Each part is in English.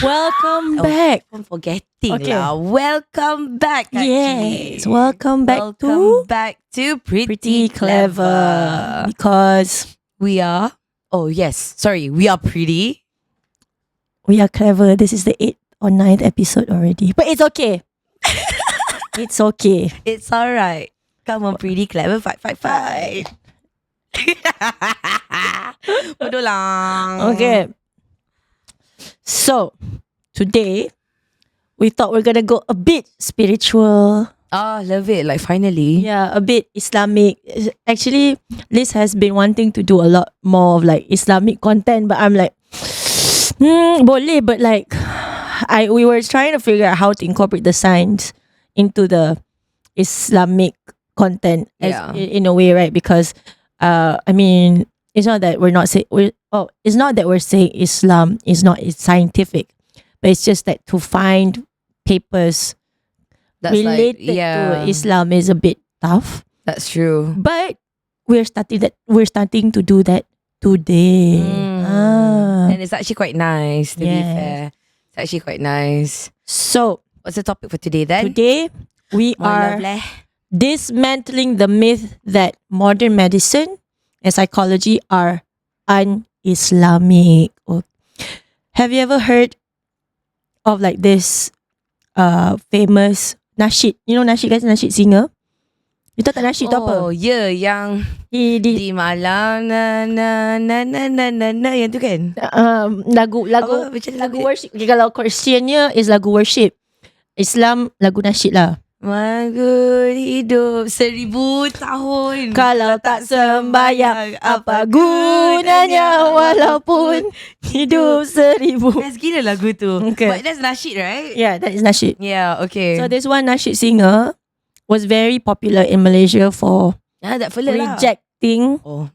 Welcome back. I'm forgetting Okay. lah. Welcome back. Actually. Yes, welcome back Welcome to back to Pretty Clever. Because We are. Oh yes. Sorry. We are pretty. we are clever. This is the 8th or 9th episode already. But it's okay. It's okay. It's alright. Come on, pretty clever. Fight. Bodoh lang. Okay. So, today, we thought we're going to go a bit spiritual. Ah, love it. Like finally. Yeah, a bit Islamic. Actually, Liz has been wanting to do a lot more of like Islamic content, but I'm like, boleh, but like, we were trying to figure out how to incorporate the science into the Islamic content Yeah. in a way, right? Because, I mean, it's not that we're not saying it's not that we're saying Islam is not scientific, but it's just that to find papers That's related like, yeah. to Islam is a bit tough. That's true. But we're starting to do that today. And it's actually quite nice, to be Yes. fair. It's actually quite nice. So What's the topic for today then? today we My are lovely. dismantling the myth that modern medicine and psychology are un-Islamic. Have you ever heard of like this famous nasyid? You know nasyid, guys? Nasyid singer. You tahu tak nasyid tu apa? Oh, ya, yang Di di malam na na na na na na na yang tu kan? lagu Apa, macam lagu worship. Okay, kalau Christiannya is lagu worship. Islam lagu nasyid lah. Magur hidup 1000 tahun. Kalau tak sembahyang, apa gunanya walaupun hidup 1000. Best gila lagu tu. Okay. But that's nasyid, right? Yeah, that is nasyid. Yeah, okay. So this one nasyid singer was very popular in Malaysia for that fella lah. rejecting Oh,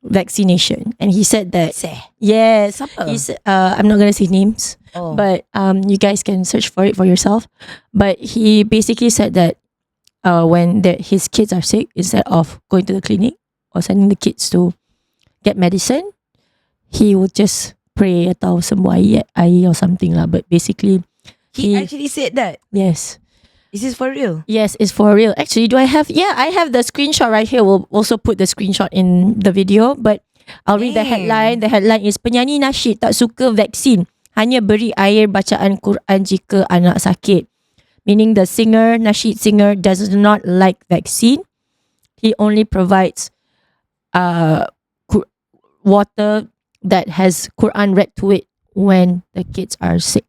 vaccination, and he said that seh. yes, Siapa? he's I'm not gonna say names, Oh. but you guys can search for it for yourself. But he basically said that when his kids are sick, instead of going to the clinic or sending the kids to get medicine, he would just pray atau sembuh air or something lah. But basically, He actually said that. yes. Is this for real? Yes, it's for real. Actually, do I have? Yeah, I have the screenshot right here. We'll also put the screenshot in the video. But I'll read the headline. The headline is penyanyi nasyid tak suka vaksin, hanya beri air bacaan Quran jika anak sakit. Meaning the nasyid singer does not like vaccine. He only provides water that has Quran read to it when the kids are sick.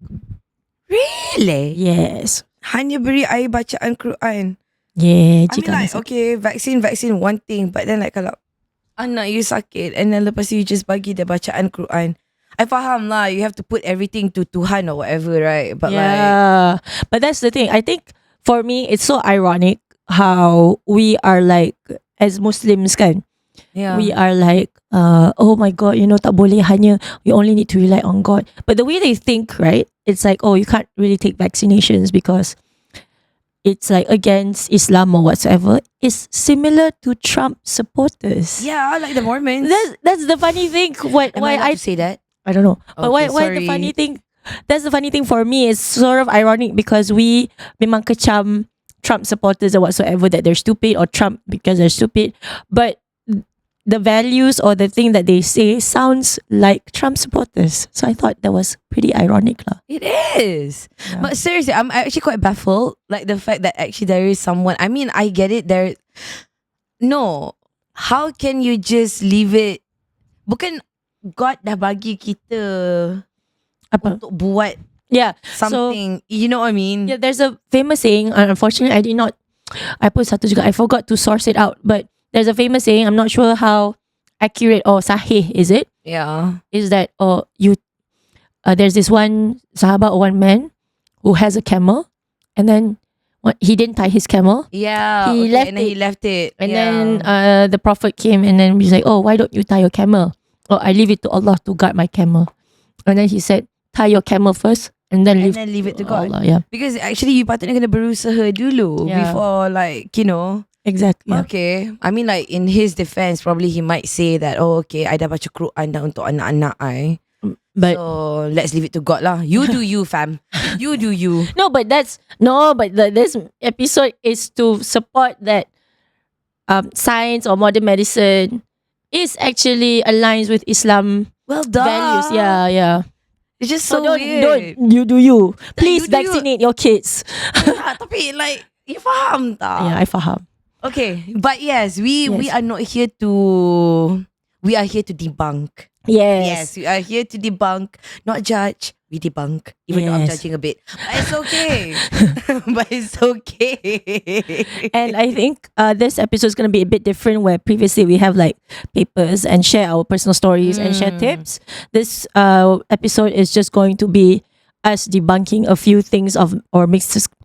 Really? Yes. Hanya beri air bacaan Quran. I Yeah. mean jika like, anak sakit. okay, vaccine one thing. But then like kalau anak you sakit and then lepas tu you just bagi dia bacaan Quran. I faham lah, you have to put everything to Tuhan or whatever, right? But like, but that's the thing. I think for me, it's so ironic how we are like, as Muslims kan, yeah. we are like, oh my God, tak boleh, hanya, you only need to rely on God. But the way they think, right, it's like, oh, you can't really take vaccinations because it's like against Islam or whatsoever. It's similar to Trump supporters. Yeah, like the Mormons. That's the funny thing. Am Why I allowed I to say that? I don't know. But Okay, why sorry. the funny thing? That's the funny thing for me. It's sort of ironic because we memang kecam Trump supporters or whatsoever that they're stupid, or Trump because they're stupid. But the values or the thing that they say sounds like Trump supporters. So I thought that was pretty ironic lah. It is. Yeah. But seriously, I'm actually quite baffled. Like the fact that actually there is someone. I mean, I get it. No. How can you just leave it? Bukan God dah bagi kita Apa? untuk buat Yeah. something. You know what I mean? Yeah, there's a famous saying. Unfortunately, I put satu juga. I forgot to source it out. But there's a famous saying. I'm not sure how accurate or sahih is it. Yeah. Is that there's this one sahabat or one man who has a camel, and then he didn't tie his camel, Yeah. He okay, left and then it. he left it. and Yeah. then the prophet came and then he's like, oh, why don't you tie your camel? Oh, I leave it to Allah to guard my camel. And then he said, tie your camel first and then And leave, then leave it to God. Allah. Yeah, Because actually you patutnya kena berusaha dulu Yeah. before like, exactly. Yeah. Okay. I mean like in his defense, probably he might say that, oh okay, I dah baca Quran dah untuk anak-anak I. But so let's leave it to God lah. You do you, fam. You do you. but this episode is to support that science or modern medicine is actually aligns with Islam Well done. values. Yeah. It's just so don't weird. you do you. Please you do you. vaccinate your kids. Tapi like, you faham tak? Yeah, I faham. Okay, but yes, we are not here to. We are here to debunk. Yes. We are here to debunk, not judge. We debunk, even though I'm Yes. judging a bit. But it's okay. But it's okay. And I think this episode is going to be a bit different where previously we have like papers and share our personal stories and share tips. This episode is just going to be us debunking a few things or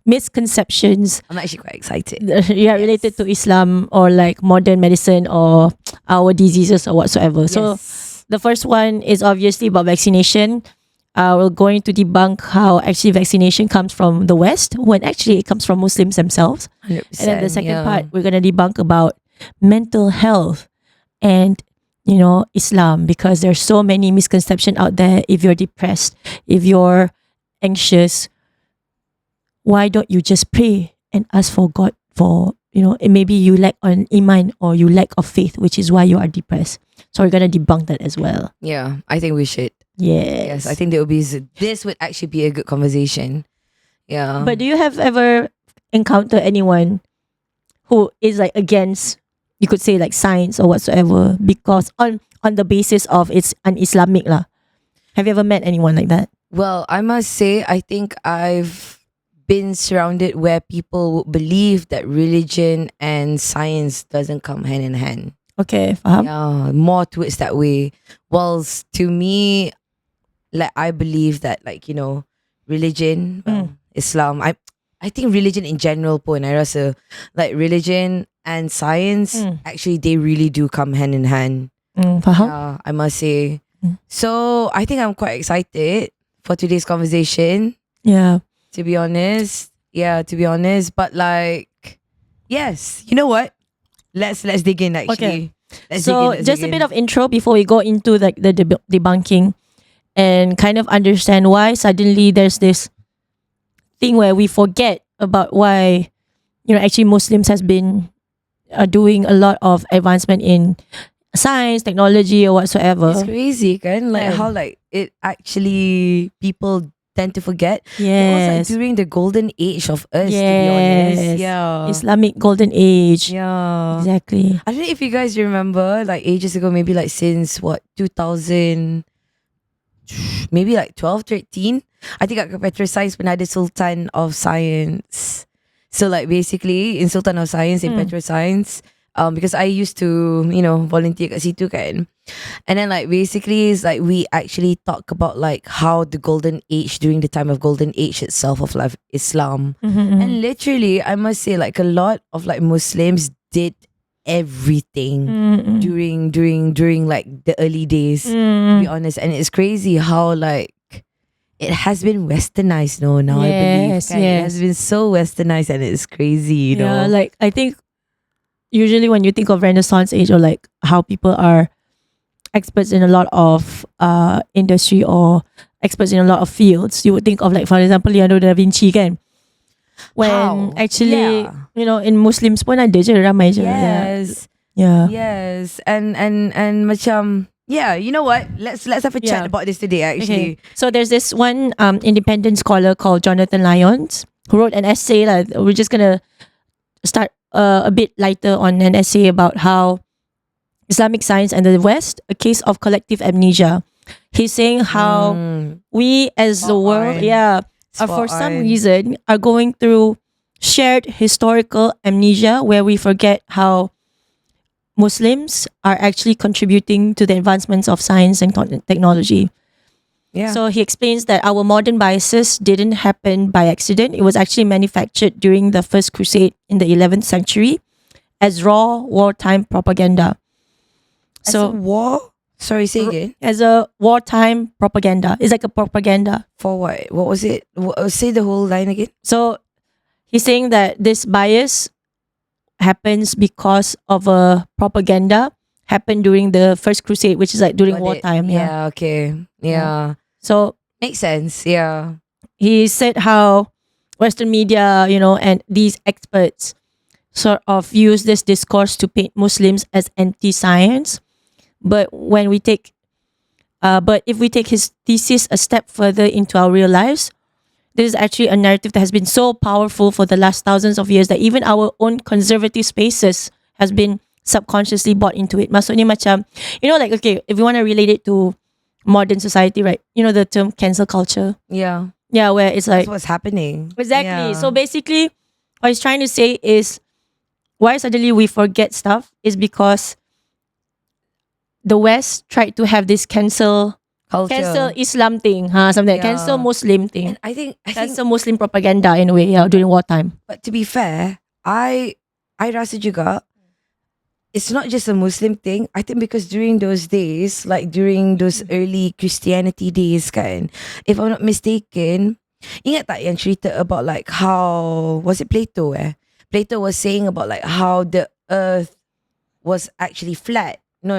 misconceptions I'm actually quite excited. related to Islam or like modern medicine or our diseases or whatsoever. So the first one is obviously about vaccination. We're going to debunk how actually vaccination comes from the West when actually it comes from Muslims themselves. 100%, And then the second part, we're going to debunk about mental health and, Islam, because there's so many misconceptions out there. If you're depressed, if you're anxious, why don't you just pray and ask for God for, maybe you lack on iman or you lack of faith, which is why you are depressed. So we're going to debunk that as well. Yeah, I think we should. Yes. Yes, I think this would actually be a good conversation. Yeah. But do you have ever encountered anyone who is like against, you could say like science or whatsoever, because on the basis of it's un-Islamic lah? Have you ever met anyone like that? Well, I must say, I think I've been surrounded where people would believe that religion and science doesn't come hand in hand. Okay, faham. Yeah, more towards that way. Whilst to me, like I believe that religion, Islam, I think religion in general pun, I rasa like religion and science actually they really do come hand in hand. Faham. Yeah, I must say. So I think I'm quite excited for today's conversation. Yeah. To be honest. But like, yes, you know what? Let's dig in actually. Okay. So just a bit of intro before we go into the debunking and kind of understand why suddenly there's this thing where we forget about why actually Muslims has been doing a lot of advancement in science, technology or whatsoever. It's crazy, kan? Like Yeah. how like it actually people tend to forget. It was Yes. like during the golden age of us, to be Yes. honest. Yeah. Islamic golden age. Yeah. Exactly. I don't know if you guys remember, like ages ago, maybe like since 2000, maybe like 12, 13. I think kat Petroscience pernah ada Sultan of Science. So like basically in Sultan of Science in Petroscience, because I used to, volunteer kat situ kan. And then like basically it's like we actually talk about like how the golden age during the time of golden age itself of like Islam. And literally I must say like a lot of like Muslims did everything during like the early days, to be honest. And it's crazy how like it has been westernized now I believe. Yes, Kan? It has been so westernized and it's crazy, Yeah, like I think usually when you think of Renaissance age or like how people are experts in a lot of industry or experts in a lot of fields, you would think of like for example Leonardo da Vinci kan. When How? actually Yeah. in Muslims pun ada je ramai je. Yes. Yeah. Yes. And macam, yeah, you know what? Let's have a chat Yeah. about this today actually. Okay. So there's this one independent scholar called Jonathan Lyons who wrote an essay. We're just gonna start a bit lighter on an essay about how Islamic science and the West, a case of collective amnesia. He's saying how we as the Spot world, on. are for Spot some on. reason are going through shared historical amnesia where we forget how Muslims are actually contributing to the advancements of science and technology. Yeah. So he explains that our modern biases didn't happen by accident. It was actually manufactured during the First Crusade in the 11th century as raw wartime propaganda. As a war? Sorry, say again. As a wartime propaganda. It's like a propaganda. For what? What was it? Say the whole line again. So he's saying that this bias happens because of a propaganda happened during the First Crusade, which is like during Got it. wartime. Yeah, okay. Yeah. So Makes sense. Yeah. he said how Western media, and these experts sort of use this discourse to paint Muslims as anti-science. But if we take his thesis a step further into our real lives, this is actually a narrative that has been so powerful for the last thousands of years that even our own conservative spaces has been subconsciously bought into it. Maksudnya macam, okay, if you want to relate it to modern society, right? The term cancel culture. Yeah. Yeah, where it's like, That's what's happening. exactly. Yeah. So basically, what he's trying to say is why suddenly we forget stuff is because the West tried to have this cancel Islam thing, something like Yeah. cancel Muslim thing. And I think Cancel Muslim propaganda in a way, during wartime. but to be fair, I rasa juga it's not just a Muslim thing. I think because during those days, like during those early Christianity days kan, if I'm not mistaken, ingat tak yang cerita about like how, was it Plato Plato was saying about like how the earth was actually flat. No.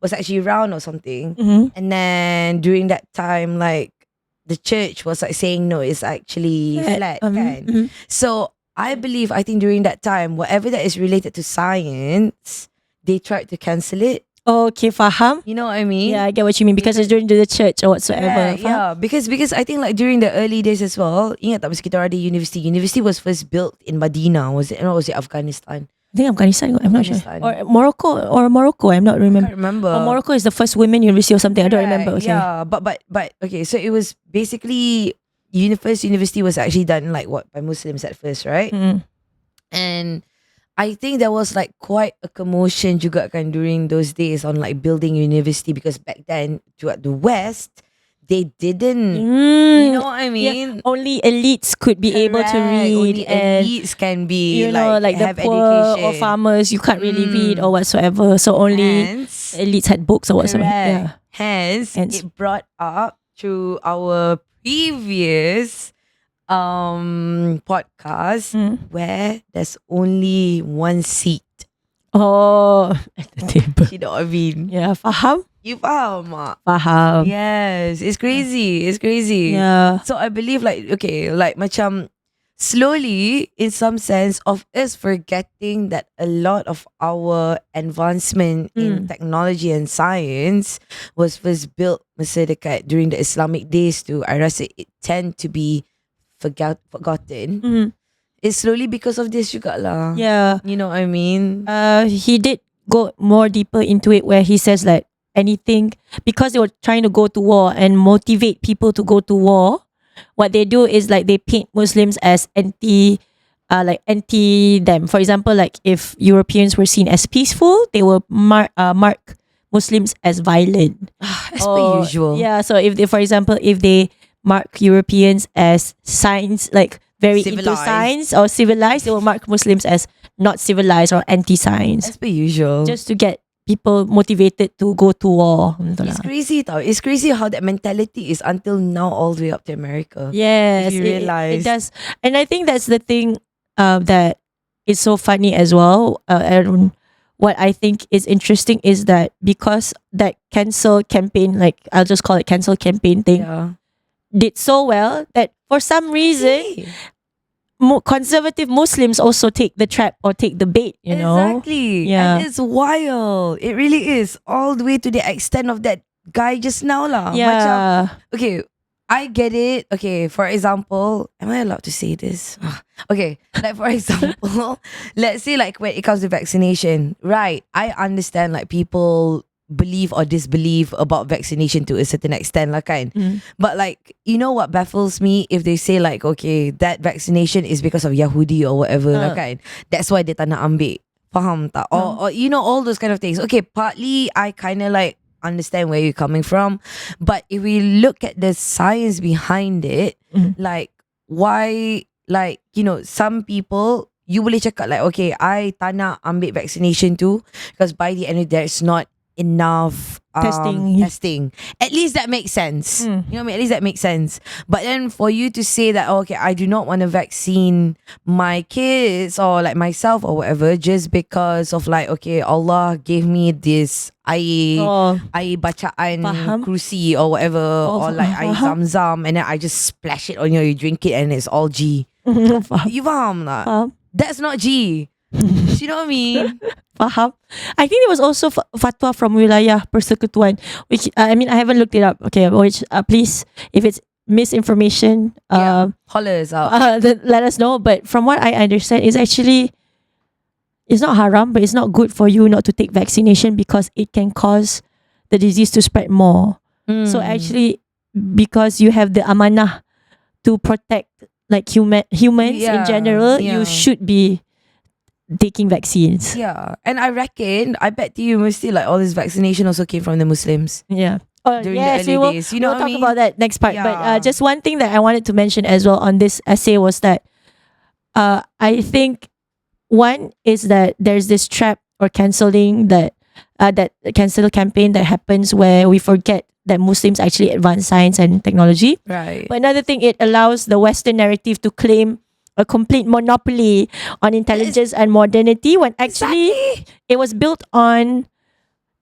Was actually round or something. Mm-hmm. And then during that time, like the church was like saying no, it's actually flat. Kan? Mhm. So I think during that time, whatever that is related to science, they tried to cancel it. Okay, faham. You know what I mean? Yeah, I get what you mean because it's during the church or whatsoever. Yeah, because I think like during the early days as well, ingat tak masa kita ada university. University was first built in Medina, was it Afghanistan? I think Afghanistan. I'm not sure. Afghanistan. Or Morocco. I'm not I remember. can't remember. Or Morocco is the first women university or something. I don't remember. Okay. Yeah, but okay, so it was basically first university was actually done like what by Muslims at first, right? Mm. And I think there was like quite a commotion juga kan during those days on like building university because back then to the West they didn't. You know what I mean? Yeah, only elites could be able to read, Only and elites can be like the have poor education or farmers, you can't really read or whatsoever. So only Hence, elites had books or whatsoever. Yeah. Hence, Hence. it brought up through our previous podcast where there's only one seat. Oh, at the table. You know what I mean? Yeah, faham? You faham mak? Faham. Yes, it's crazy. It's crazy. Yeah. So I believe like macam slowly in some sense of us forgetting that a lot of our advancement in technology and science was first built masa dekat during the Islamic days too. I rasa it tend to be forgotten. It's slowly because of this juga lah. Yeah. You know what I mean? He did go more deeper into it where he says like anything, because they were trying to go to war and motivate people to go to war, what they do is like they paint Muslims as anti them. For example, like if Europeans were seen as peaceful, they will mark Muslims as violent. As per usual. Yeah, so if they mark Europeans as science, like very into Civilized. science or civilized, they will mark Muslims as not civilized or anti-science, As per usual. just to get people motivated to go to war. It's crazy tau. It's crazy how that mentality is until now all the way up to America. Yes, If you realise. it does. And I think that's the thing that is so funny as well. And what I think is interesting is that because that cancel campaign, like I'll just call it cancel campaign thing, Yeah. did so well that for some reason conservative Muslims also take the trap or take the bait, you know? Exactly. Yeah. And it's wild. It really is. All the way to the extent of that guy just now lah. Yeah. Macam, okay, I get it. Okay, for example, am I allowed to say this? Okay, like for example, let's say like when it comes to vaccination, right? I understand like people believe or disbelieve about vaccination to a certain extent lah kan. But like, you know what baffles me? If they say like, okay, that vaccination is because of Yahudi or whatever lah kan. That's why they tak nak ambil. Faham tak? Or you know, all those kind of things. Okay, partly I kind of like understand where you're coming from. But if we look at the science behind it, like why, like, you know, some people, you boleh cakap like, okay, I tak nak ambil vaccination too because by the end of the day, it's not enough Testing. At least that makes sense. Mm. You know what I mean? At least that makes sense. But then for you to say that, okay, I do not want to vaccine my kids or like myself or whatever, just because of like, okay, Allah gave me this air bacaan Faham. kursi or whatever, or like air zam-zam, and then I just splash it on you, you drink it and it's all G. Faham. You faham tak? Faham. That's not G. You know what I mean? Faham. I think there was also fatwa from Wilayah Persekutuan, which I mean I haven't looked it up. Okay, which please, if it's misinformation, Holler us out. then let us know. But from what I understand, it's actually it's not haram, but it's not good for you not to take vaccination because it can cause the disease to spread more. So actually, because you have the amanah to protect like humans in general, you should be taking vaccines. Yeah. And I bet you mostly like all this vaccination also came from the Muslims. Yeah. During yes, the early days. You know we'll what I talk mean? about that next part. Yeah. But just one thing that I wanted to mention as well on this essay was that I think one is that there's this trap or cancelling that cancel campaign that happens where we forget that Muslims actually advance science and technology. Right. But another thing, it allows the Western narrative to claim a complete monopoly on intelligence and modernity when actually it was built on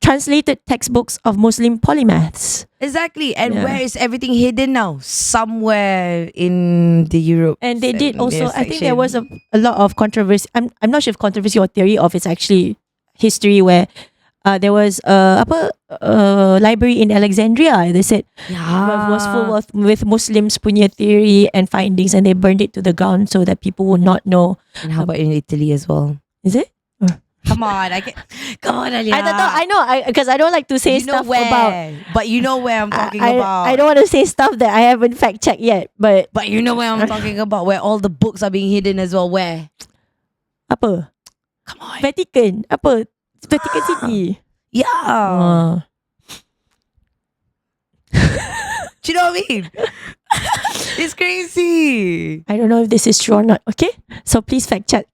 translated textbooks of Muslim polymaths. Exactly. And where is everything hidden now? Somewhere in the Europe. And they did also, I think there was a lot of controversy. I'm not sure if controversy or theory of it's actually history where there was a library in Alexandria. They said was full with Muslims punya theory and findings, and they burned it to the ground so that people would not know. And how about in Italy as well? Is it? Come on, come on, Alya. I know, because I don't like to say stuff about. But you know where I'm talking about. I don't want to say stuff that I haven't fact checked yet, but you know where I'm talking about, where all the books are being hidden as well. Where? Apa? Come on. Vatican. Apa? Vatican City. Yeah. Do you know what I mean? It's crazy. I don't know if this is true or not. Okay, so please fact check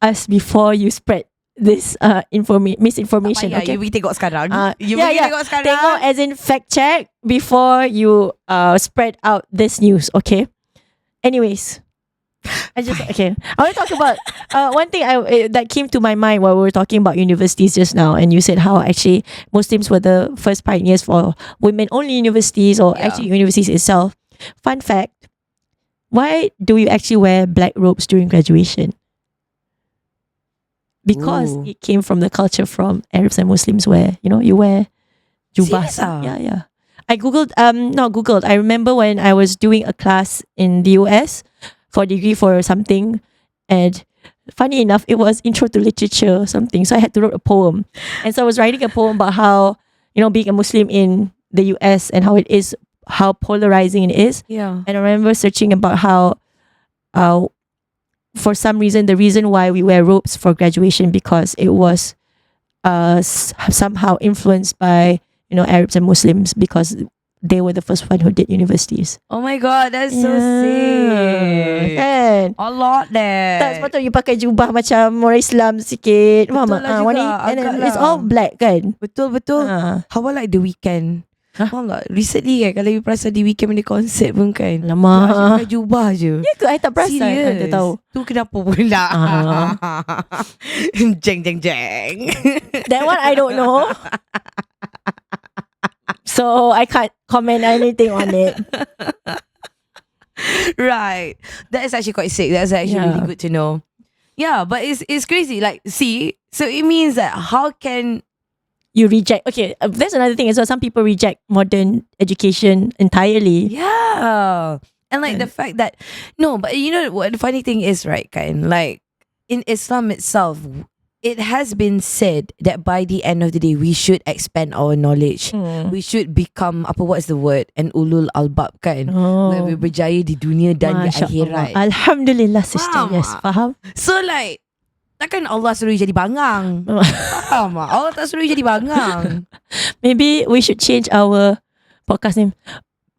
us before you spread this misinformation. Okay, you tengok sekarang. Tengok as in fact check before you spread out this news. Okay. Anyways, I want to talk about one thing that came to my mind while we were talking about universities just now, and you said how actually Muslims were the first pioneers for women-only universities or actually universities itself. Fun fact: why do you actually wear black robes during graduation? Because it came from the culture from Arabs and Muslims where, you wear jubah. Yeah. I googled, not googled. I remember when I was doing a class in the US for a degree for something, and funny enough, it was intro to literature or something. So I had to write a poem, and so I was writing a poem about how being a Muslim in the US and how polarizing it is. Yeah. And I remember searching about how for some reason, the reason why we wear robes for graduation because it was somehow influenced by Arabs and Muslims because they were the first one who did universities. Oh my god, that's so sick. Kan? A lot there. Tak sepatutnya you pakai jubah macam orang Islam sikit. Betul lah juga, And agak it's lah. all black kan? Betul. How about like The Weeknd? Faham tak? Recently kan, kalau you perasan The Weeknd punya konsert pun kan, Lama. dia asyik pakai jubah je. Ya ke? I tak perasan. Serious? I tak tahu. Tu kenapa pula? Jeng. That one I don't know. So I can't comment anything on it. Right. That is actually quite sick. That's actually really good to know. Yeah, but it's crazy. Like, see, so it means that how can you reject? Okay, there's another thing as well. Some people reject modern education entirely. Yeah. And like the fact that but you know what the funny thing is, right, kind like in Islam itself, it has been said that by the end of the day we should expand our knowledge. We should become what's the word? An ulul albab kan. Where we berjaya di dunia dan di akhirat. Alhamdulillah, sister. Faham Yes, tak? faham. So like, takkan Allah suruh you jadi bangang. Faham tak? Allah tak suruh you jadi bangang. Maybe we should change our podcast name.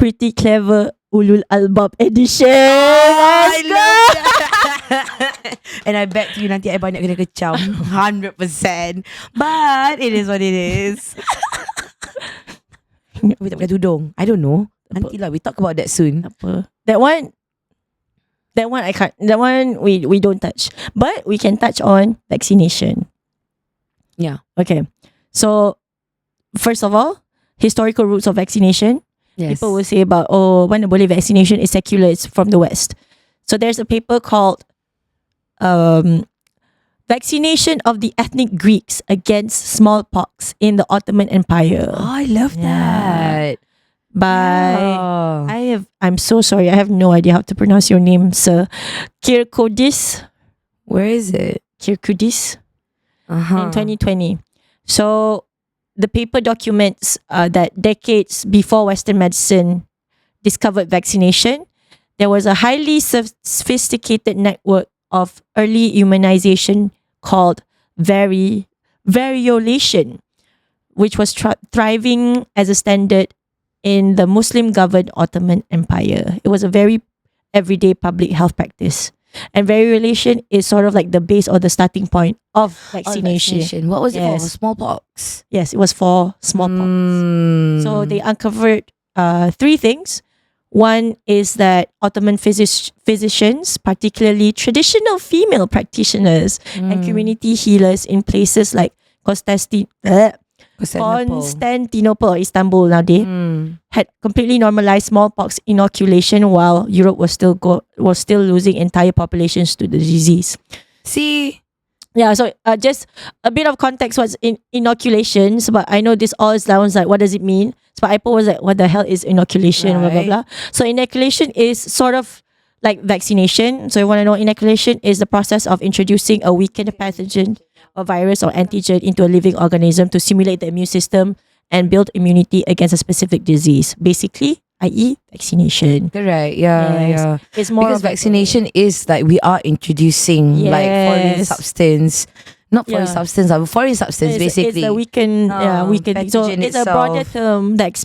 Pretty Clever Ulul Albab edition. I love that. And I bet you nanti I banyak kena kecam 100%. But it is what it is. We tak pakai tudung. I don't know. Nantilah we talk about that soon. Apa? That one I can't. That one we don't touch. But we can touch on vaccination. Yeah. Okay. So first of all, historical roots of vaccination. Yes. People will say about, mana boleh vaccination is secular, it's from the West. So there's a paper called Vaccination of the Ethnic Greeks Against Smallpox in the Ottoman Empire. Oh, I love that. By I'm so sorry, I have no idea how to pronounce your name, sir. Kirkodis. Where is it? Kirkodis Uh-huh. in 2020. So the paper documents that decades before Western medicine discovered vaccination, there was a highly sophisticated network of early immunization called variolation, which was thriving as a standard in the Muslim-governed Ottoman Empire. It was a very everyday public health practice. And variolation is sort of like the base or the starting point of vaccination. What was it for? Yes. Smallpox. Yes, it was for smallpox. So they uncovered 3 things. One is that Ottoman physicians, particularly traditional female practitioners and community healers in places like Constantinople or Istanbul nowadays, had completely normalized smallpox inoculation while Europe was still losing entire populations to the disease. See? Yeah, so just a bit of context what's in inoculations, but I know this all sounds like, what does it mean? So I was like, what the hell is inoculation? Blah, blah, blah. So inoculation is sort of like vaccination. So you want to know, inoculation is the process of introducing a weakened pathogen or virus or antigen into a living organism to simulate the immune system and build immunity against a specific disease. Basically, i.e. vaccination. Correct. Yeah, Yes. yeah. It's more Because of vaccination is like we are introducing like foreign substance. Not foreign substance, but foreign substance basically. It's the weakened. So pathogen it's a broader itself. term that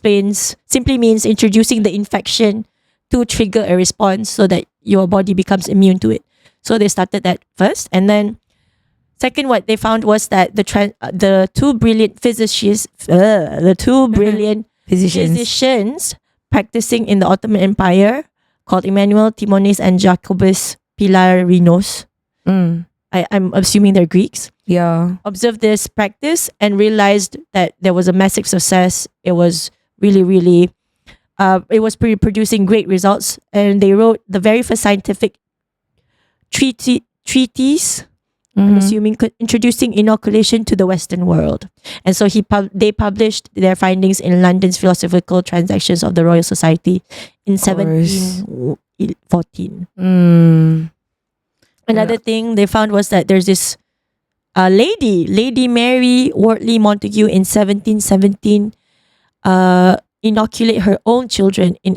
simply means introducing the infection to trigger a response so that your body becomes immune to it. So they started that first, and then second, what they found was that the two brilliant physicians practicing in the Ottoman Empire called Emmanuel Timonis and Jacobus Pilarinos. I'm assuming they're Greeks. Yeah. Observed this practice and realized that there was a massive success. It was really, it was producing great results. And they wrote the very first scientific treatise, I'm assuming, introducing inoculation to the Western world. And so they published their findings in London's Philosophical Transactions of the Royal Society in 1714. Another thing they found was that there's this Lady Mary Wortley Montagu in 1717 inoculate her own children in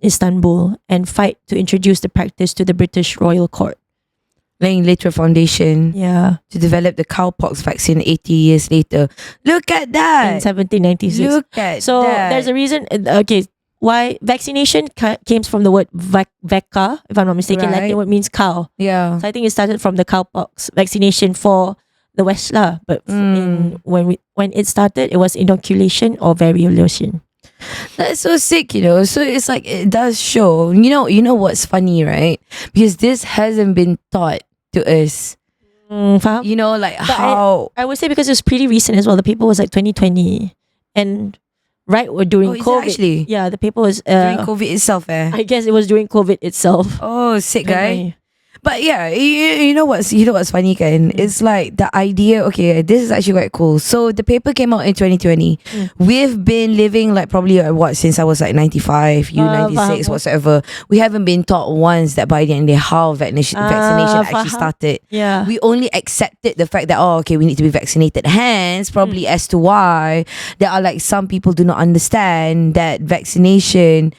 Istanbul and fight to introduce the practice to the British royal court. Laying later foundation to develop the cowpox vaccine 80 years later. Look at that. In 1796. Look at so that. there's a reason. Why vaccination came from the word vacca, if I'm not mistaken. Right. Latin word means cow. Yeah. So I think it started from the cowpox vaccination for the West lah. But when it started, it was inoculation or variolation. That's so sick, So it's like it does show. You know what's funny, right? Because this hasn't been taught to us. Faham? Like But how I would say because it was pretty recent as well. The paper was like 2020 and or during is it COVID. actually? Yeah, the paper was during COVID itself, I guess it was during COVID itself. Oh, sick guy. But yeah, you know what's funny, Ken? It's like the idea. Okay, this is actually quite cool. So the paper came out in 2020. We've been living like probably since I was like 95, you 96, whatsoever. We haven't been taught once that by the end of how vaccination actually started. Yeah, we only accepted the fact that we need to be vaccinated. Hence, probably as to why there are like some people do not understand that vaccination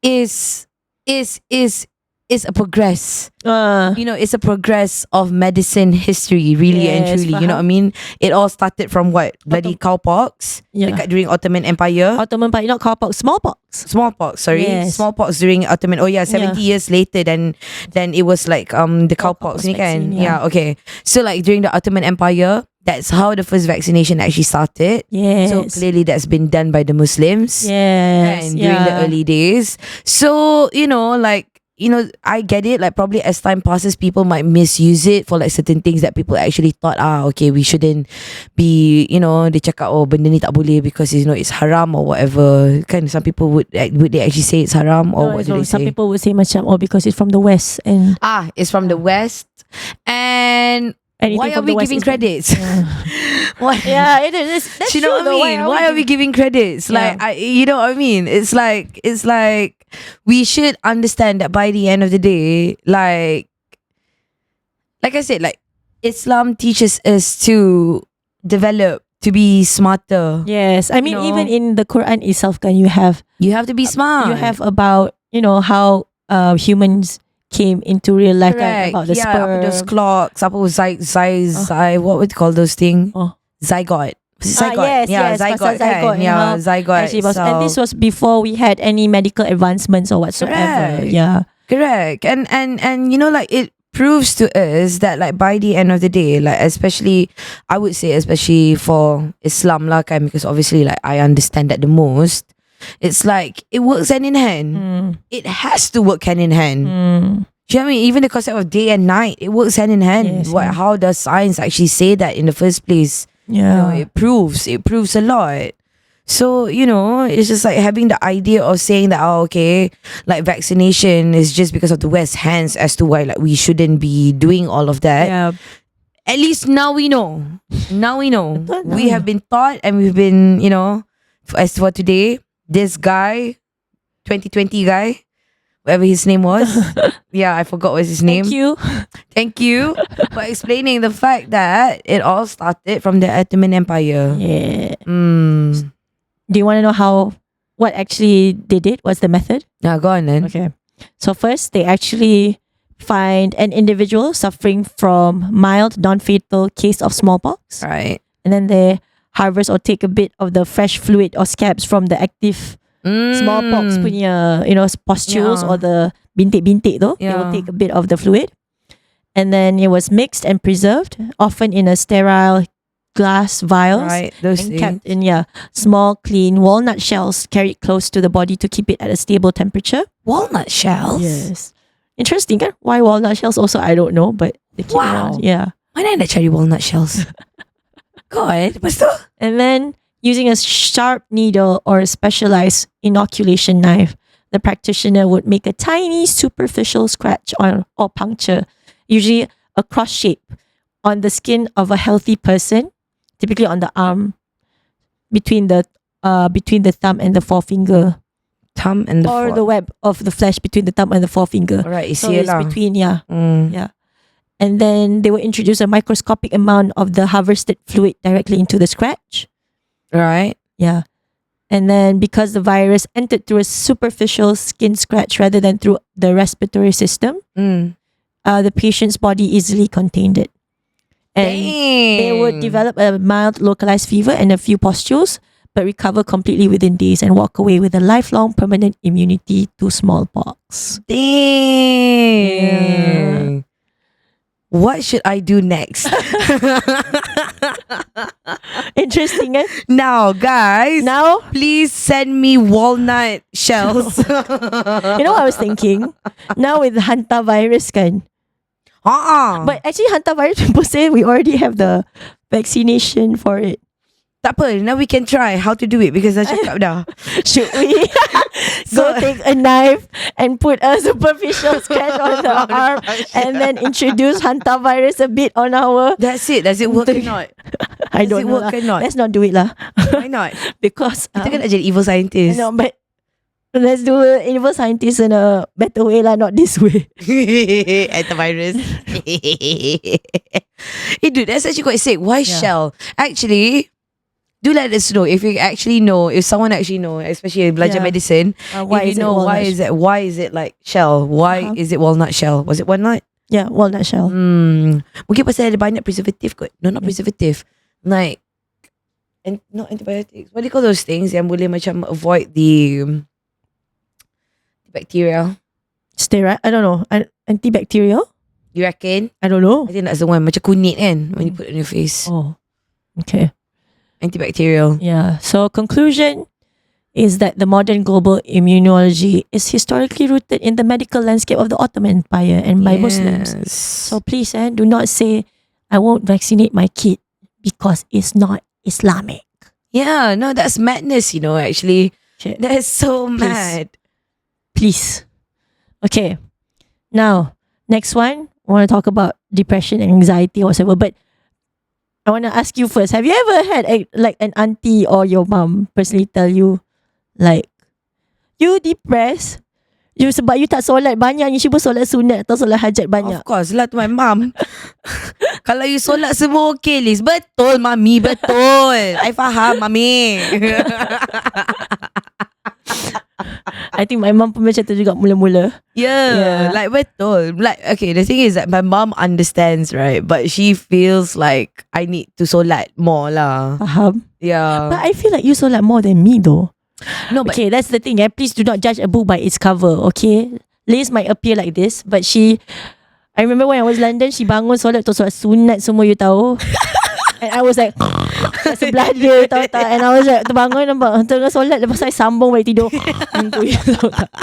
is it's a progress. Uh, It's a progress of medicine history, really and Yes, truly. You know what I mean? It all started from what? Bloody cowpox Yeah. during Ottoman Empire. Ottoman Empire, not cowpox, smallpox. Smallpox, sorry. Yes. Smallpox during Ottoman. Oh yeah, 70 years later then it was like the cowpox ni kan. vaccine, Yeah, okay. So like during the Ottoman Empire, that's how the first vaccination actually started. Yes. So clearly that's been done by the Muslims. Yes. And during the early days. So, I get it. Like probably as time passes, people might misuse it for like certain things that people actually thought, okay, we shouldn't be, they cakap, oh, benda ni tak boleh because it's haram or whatever. Kind some people would they actually say it's haram or what do they Some say? people would say macam, because it's from the West and It's from the West. And anything why are from we the West giving is- credits? Why? Yeah, it is. That's Do you know true, what I mean? Why are we giving credits? Yeah. Like, you know what I mean? It's like we should understand that by the end of the day, like I said, like Islam teaches us to develop, to be smarter. Yes, I mean even in the Quran itself, can you have to be smart. you have about how humans came into real life, kan, Correct. about the Apa sperm. those clocks? Apa what would you call those things? Oh. Zygote. Was it zygote? Yes, yeah, yes, zygote. pasal zygote, Kan? Yeah, zygote. Actually, was, So- and this was before we had any medical advancements or whatsoever. Correct. Yeah, Correct. And like it proves to us that like by the end of the day, like especially I would say especially for Islam lah kan, because obviously like I understand that the most. It's like it works hand in hand. It has to work hand in hand. Do you know what I mean? Even the concept of day and night, it works hand in hand. Yes, How does science actually say that in the first place? yeah. It proves a lot. So, it's just like having the idea of saying that, okay, like vaccination is just because of the West, hence as to why like we shouldn't be doing all of that. Yeah. At least now we know. Now we know. Betul, now We we have been taught and we've been, as for today, this guy, 2020 guy, whatever his name was. Yeah, I forgot what's his name. Thank you. For explaining the fact that it all started from the Ottoman Empire. Yeah. Mm. Do you want to know what actually they did? What's the method? Now go on then. Okay. So first, they actually find an individual suffering from mild, non-fatal case of smallpox, Right. and then they harvest or take a bit of the fresh fluid or scabs from the active smallpox punya, pustules Yeah. or the bintik-bintik though. They Yeah. will take a bit of the fluid, and then it was mixed and preserved, often in a sterile glass vials. Right. Those And things. kept in small clean walnut shells carried close to the body to keep it at a stable temperature. Walnut shells. Yes. Interesting, kan? Why walnut shells also I don't know, but they keep Wow. around. Yeah. Mana ada cari walnut shells? God, lepas tu? And then using a sharp needle or a specialized inoculation knife, the practitioner would make a tiny superficial scratch or puncture, usually a cross shape, on the skin of a healthy person, typically on the arm, between the thumb and the forefinger, Thumb and the or the web of the flesh between the thumb and the forefinger. Alright, So it's between, yeah. Mm. Yeah. And then they will introduce a microscopic amount of the harvested fluid directly into the scratch. Right. Yeah. And then because the virus entered through a superficial skin scratch rather than through the respiratory system, the patient's body easily contained it. And they would develop a mild localized fever and a few pustules, but recover completely within days and walk away with a lifelong permanent immunity to smallpox. Dang. What should I do next? Interesting, eh? Now, guys. Now, Please send me walnut shells. you know what I was thinking? Now with hantavirus, kan? But actually, hantavirus, people say we already have the vaccination for it. tak apa, now we can try how to do it because I cakap dah. Should we go take a knife and put a superficial scratch on the arm and then introduce hantavirus a bit on our... That's it. Does it work or not? I Does don't it know work lah. or not? Let's not do it lah. Why not? Because Kita kan nak jadi evil scientist. no, but let's do evil scientist in a better way lah, not this way. Antivirus. Hey dude, that's actually quite sick. Why shell? Actually, do let us know if you actually know, if someone actually know, especially belajar medicine. Why if you is it know walnut? why is it like shell? Why is it walnut shell? Was it walnut? Yeah, walnut shell. Mungkin pasal ada banyak preservative kot. No, not preservative. Like not antibiotics. What do you call those things yang boleh macam avoid the bacteria? Steroid? I don't know. Antibacterial? You reckon? I don't know. I think that's the one. Macam kunit kan when you put it on your face. Oh, okay. Antibacterial. Yeah. So conclusion is that the modern global immunology is historically rooted in the medical landscape of the Ottoman Empire and by Muslims. So please, do not say, I won't vaccinate my kid because it's not Islamic. Yeah, no, that's madness, actually. Shit. That is so mad. Please. Okay. Now, next one, I want to talk about depression and anxiety or whatever, but I want to ask you first. Have you ever had an auntie or your mom personally tell you, like, you depressed, you sebab you tak solat banyak, you cuba solat sunat atau solat hajat banyak? Of course lah, to my mom. Kalau you solat semua okay, Liz. Betul, Mami, betul. I faham, Mami. I think my mom pun macam tu juga mula-mula. Yeah, like betul. Like, okay, the thing is that my mom understands, right? But she feels like I need to solat more lah. Faham? Yeah. But I feel like you solat more than me though. No, but okay, that's the thing. Please do not judge a book by its cover, okay? Liz might appear like this, but I remember when I was London, she bangun solat tu solat sunat semua, you tahu. And I was like kat sebelah dia, tahu tak? And I was like terbangun nampak tengah solat, lepas saya sambung balik tidur. Tahu tak?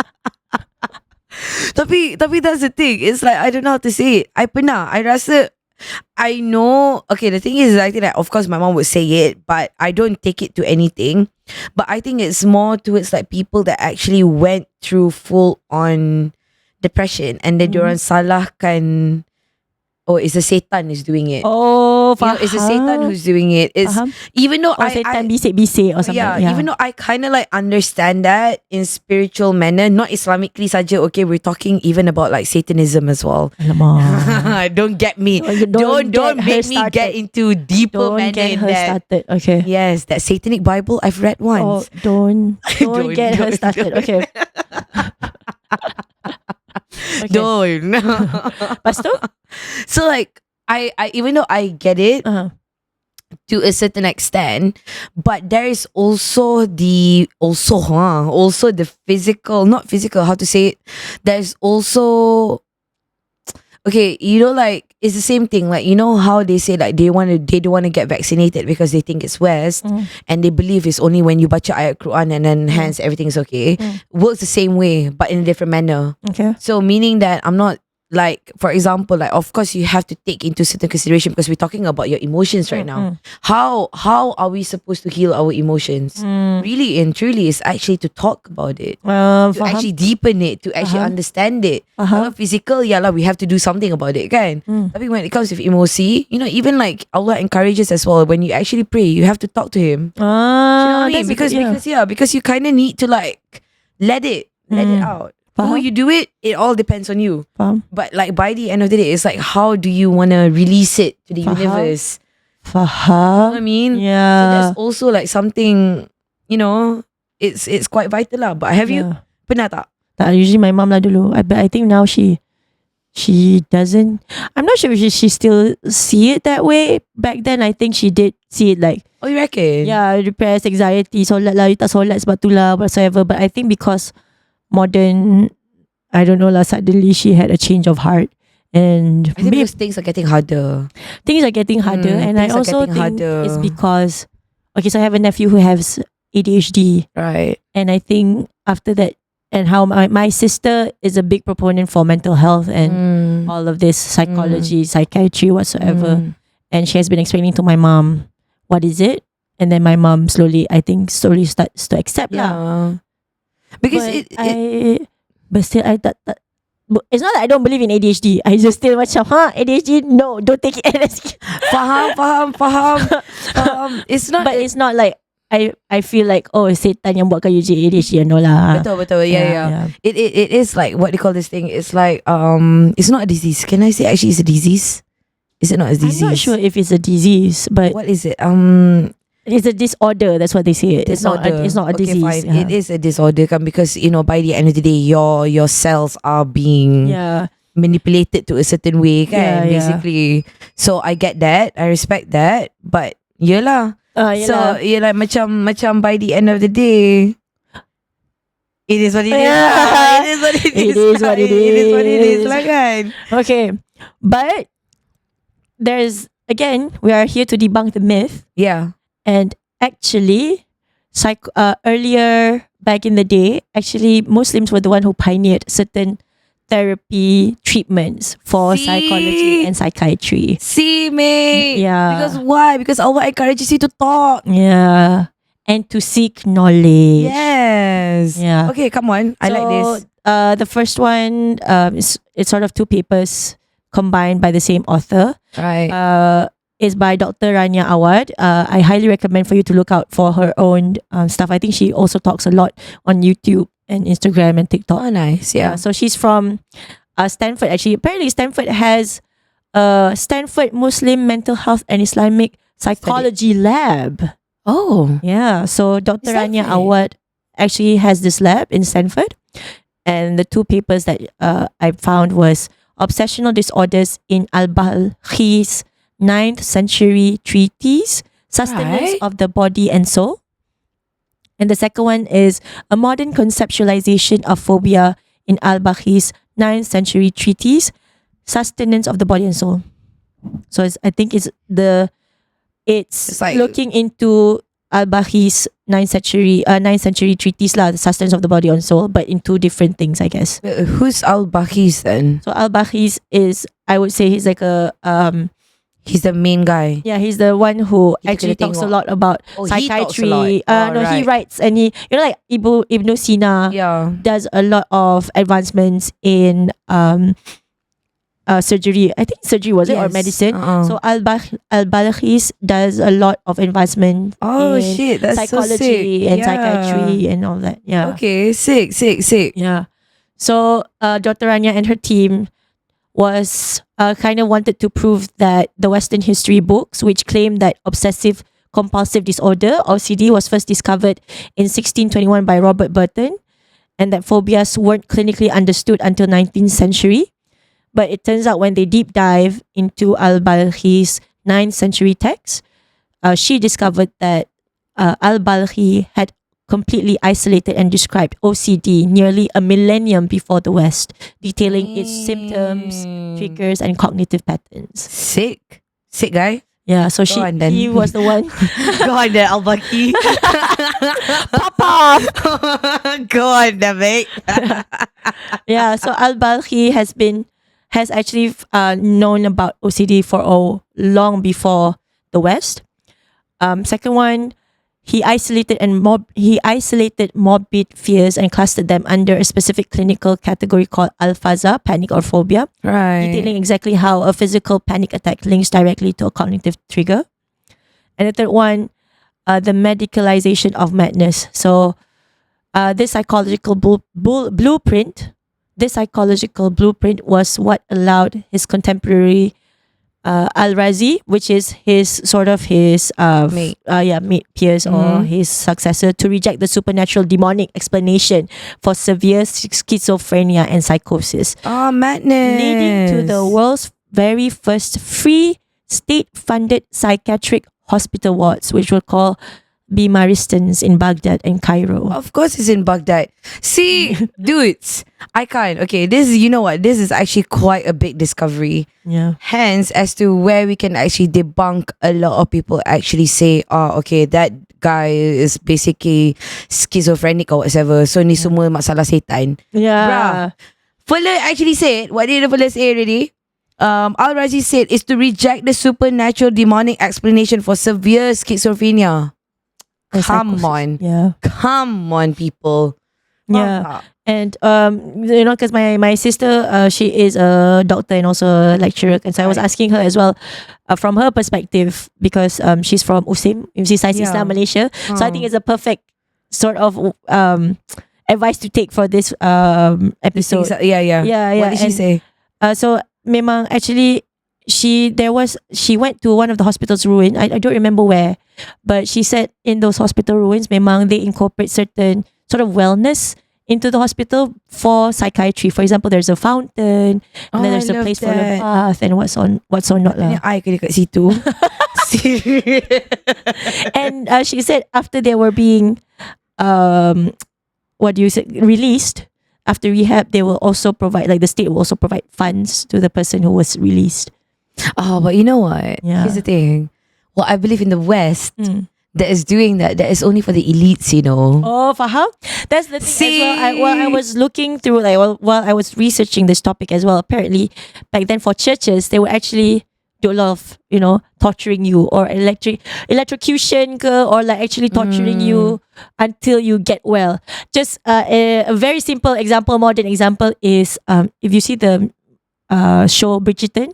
Tapi that's the thing. It's like I don't know how to say it. I rasa I know. Okay, the thing is, I think that of course my mom would say it, but I don't take it to anything. But I think it's more towards like people that actually went through full on depression and then diorang salahkan, oh, it's the Satan is doing it. Oh, faham. It's the Satan who's doing it. It's Faham. even though Satan bisik-bisik or something. yeah, even though I kind of like understand that in spiritual manner, not Islamically saja. Okay, we're talking even about like Satanism as well. Alamak. Don't get me. Don't make me get into deeper Don't manner get in her that. started. Okay. Yes, that Satanic Bible I've read once. Oh, don't get her started. Okay. Okay. Don't. Lepas tu? So like I even though I get it to a certain extent, but there is also the physical, not physical, how to say it, there's also, okay, like it's the same thing, like how they say like they don't want to get vaccinated because they think it's West, and they believe it's only when you baca ayat Quran and then hence everything's okay. Works the same way but in a different manner. Okay. So meaning that I'm not like, for example, like of course you have to take into certain consideration because we're talking about your emotions right now. How are we supposed to heal our emotions? Really and truly is actually to talk about it, to actually deepen it, to actually understand it. Kalau physical, yeah lah, we have to do something about it, kan? Tapi when it comes to emosi, even like Allah encourages as well, when you actually pray, you have to talk to Him. You know what I mean? Because you kind of need to like let it out. How you do it, it all depends on you. But like by the end of the day, it's like, how do you want to release it to the universe? You know what I mean? Yeah. So that's also like something, it's quite vital lah. But have you pernah tak? Usually my mom lah dulu. But I think now she doesn't. I'm not sure if she still see it that way. Back then, I think she did see it like, oh, you reckon? Yeah, depressed, anxiety, solat lah, you tak solat sebab tu lah, whatsoever. But I think because modern, I don't know lah, suddenly she had a change of heart, and I think because things are getting harder. And I also think it's because, okay, so I have a nephew who has ADHD, right? And I think after that, and how my sister is a big proponent for mental health and all of this psychology, psychiatry, whatsoever, and she has been explaining to my mom what is it, and then my mom slowly starts to accept lah. Because but still I tak, it's not that I don't believe in ADHD. I just still macam ADHD, no, don't take it. Faham. It's not. But it's not like I feel like, oh, Satan yang buatkan you ADHD, no lah. Betul. Yeah. It is like, what do you call this thing? It's like it's not a disease. Can I say actually it's a disease? Is it not a disease? I'm not sure if it's a disease, but what is it? It's a disorder. That's what they say. It's not a Okay, disease. fine. Yeah. It is a disorder kan, because by the end of the day your cells are being Yeah. manipulated to a certain way kan, Yeah, yeah. basically. So I get that, I respect that, but yelah. So yelah, macam by the end of the day, it is what it is. Yeah. It is what it is. It is what it It is what it is is. lah kan. Okay. But there's, again, we are here to debunk the myth. Yeah. And actually, earlier back in the day, actually Muslims were the one who pioneered certain therapy treatments for See? psychology and psychiatry. See, mate. Yeah. Because why? Because Allah encourages you to talk. Yeah. And to seek knowledge. Yes. Yeah. Okay, come on. I like this. The first one it's sort of two papers combined by the same author. Right. Is by Dr. Rania Awad. I highly recommend for you to look out for her own stuff. I think she also talks a lot on YouTube and Instagram and TikTok. Oh, nice. Yeah. So she's from Stanford. Actually, apparently Stanford has Stanford Muslim Mental Health and Islamic Psychology Lab. Oh. Yeah. So Dr. Rania Stanford. Awad actually has this lab in Stanford. And the two papers that I found was Obsessional Disorders in Al-Balkhi's 9th century treatise, Sustenance Right. of the Body and Soul. And the second one is A Modern Conceptualization of Phobia in Al-Balkhi's 9th century treatise, Sustenance of the Body and Soul. So I think it's like- looking into Al-Balkhi's 9th century treatise lah, the Sustenance of the Body and Soul, but in two different things, I guess. Who's al-Bakhis then? So Al-Balkhi's is, I would say, he's like a He's the main guy. yeah, he's the one who Kita actually kena talks a tengok. lot about Oh, he talks a psychiatry. lot. No, he right. writes, and he, like Ibn Sina Yeah. does a lot of advancements in surgery. I think surgery was it, or Yes. medicine. So Uh-uh. Al-Balkhi's does a lot of advancement Oh, in shit. That's so sick. psychology and Yeah. psychiatry and all that. Yeah. Okay. Sick. Yeah. So Dr. Rania and her team was kind of wanted to prove that the Western history books, which claim that obsessive compulsive disorder, OCD, was first discovered in 1621 by Robert Burton, and that phobias weren't clinically understood until 19th century. But it turns out when they deep dive into Al-Balkhi's 9th century text, she discovered that Al-Balkhi had completely isolated and described OCD nearly a millennium before the West, detailing its symptoms, triggers, and cognitive patterns. Sick guy. Yeah, so Go on then. he was the one. Go on then, al-Baki. Pop off! Go on then, mate. Yeah, so Al-Balkhi has actually known about OCD for long before the West. Second one, he isolated morbid fears and clustered them under a specific clinical category called al-faza, panic or phobia, Right. detailing exactly how a physical panic attack links directly to a cognitive trigger. And the third one, the medicalization of madness. So this psychological blueprint was what allowed his contemporary Al-Razi, which is his Mate. mate peers or his successor, to reject the supernatural demonic explanation for severe schizophrenia and psychosis, Oh, madness. leading to the world's very first free state-funded psychiatric hospital wards, which were called Bimaristans in Baghdad and Cairo. Of course it's in Baghdad. See, dudes, I can't. Okay, you know what? This is actually quite a big discovery. Yeah. Hence, as to where we can actually debunk a lot of people actually say, oh, okay, that guy is basically schizophrenic or whatever. So ni semua masalah setan. Yeah. Bruh. Fuller actually said, what did the Fuller say already? Al-Razi said is to reject the supernatural demonic explanation for severe schizophrenia. And Come psychosis. on. Yeah. Come on, people. Yeah. And because my sister, she is a doctor and also a lecturer, and so I was Right. asking her as well, from her perspective, because she's from USIM, University Science Yeah. Islam Malaysia. So I think it's a perfect sort of advice to take for this episode. Yeah. Yeah, What did she and, say? So memang actually she went to one of the hospital's ruin. I don't remember where, but she said in those hospital ruins, memang they incorporate certain sort of wellness into the hospital for psychiatry. For example, there's a fountain, and then there's a place for the bath, and what's on not lah. I kena kat situ. And she said after they were being released after rehab, they will also provide, like the state will also provide funds to the person who was released. Oh, but you know what? Yeah. Here's the thing. Well, I believe in the West that is doing that is only for the elites, you know. Oh, faham? That's the thing as well. I was looking through, like, while I was researching this topic as well, apparently back then for churches, they would actually do a lot of, torturing you, or electrocution or like actually torturing you until you get well. Just a very simple example, modern example is if you see the show Bridgerton.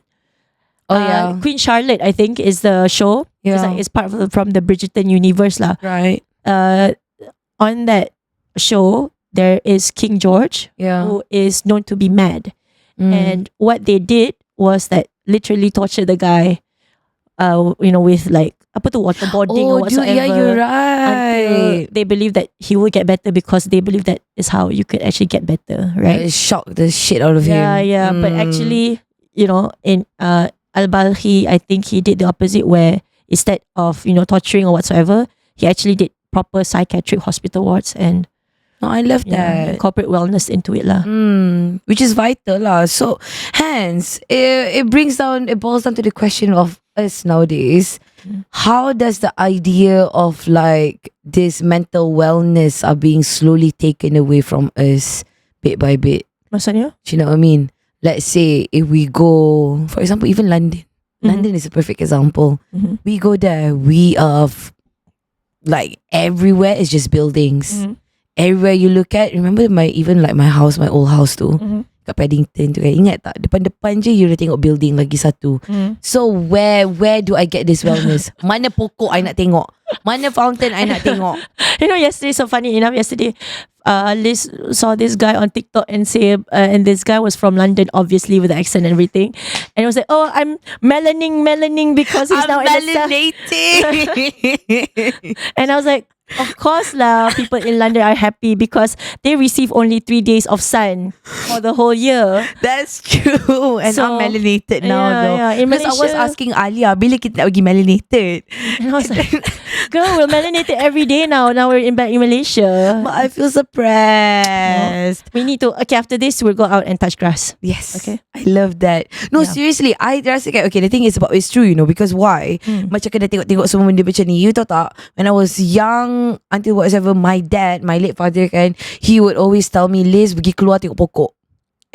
Oh yeah, Queen Charlotte, I think, is the show. Yeah, it's part from the Bridgerton universe lah. Right. On that show, there is King George, who is known to be mad, and what they did was that literally torture the guy, with like waterboarding or whatsoever. Yeah, you're right. Until they believe that he will get better, because they believe that is how you could actually get better, right? Shock the shit out of him. Yeah. But actually, in Al-Balkhi, I think he did the opposite, where instead of torturing or whatsoever, he actually did proper psychiatric hospital wards and I love that. Corporate wellness into it lah. Which is vital lah. So hence it boils down to the question of us nowadays. How does the idea of like this mental wellness are being slowly taken away from us bit by bit? Maksudnya? Do you know what I mean? Let's say if we go, for example, even London. London is a perfect example. We go there, we are like everywhere is just buildings. Everywhere you look at, remember my house, my old house tu, kat Paddington tu kan, ingat tak, depan-depan je you dah tengok building lagi satu. So where do I get this wellness? Mana pokok I nak tengok? Mana fountain I nak tengok? Yesterday, so funny enough, Liz saw this guy on TikTok and say, and this guy was from London, obviously with the accent and everything, and he was like, "Oh, I'm melaning because he's now melanating." And I was like, of course lah, people in London are happy because they receive only 3 days of sun for the whole year. That's true. And I'm melanated now though. In because Malaysia, I was asking Alya, bila kita nak pergi melanated? And I was like, girl, we're melanated every day now. Now we're back in Malaysia. But I feel suppressed. We need to, after this, we'll go out and touch grass. Yes. Okay. I love that. No, seriously, I rasa okay, the thing is it's true, because why? Macam kena tengok semua benda macam ni. You tahu tak, when I was young, until whatever, my dad, my late father kan, he would always tell me, Liz, pergi keluar tengok pokok.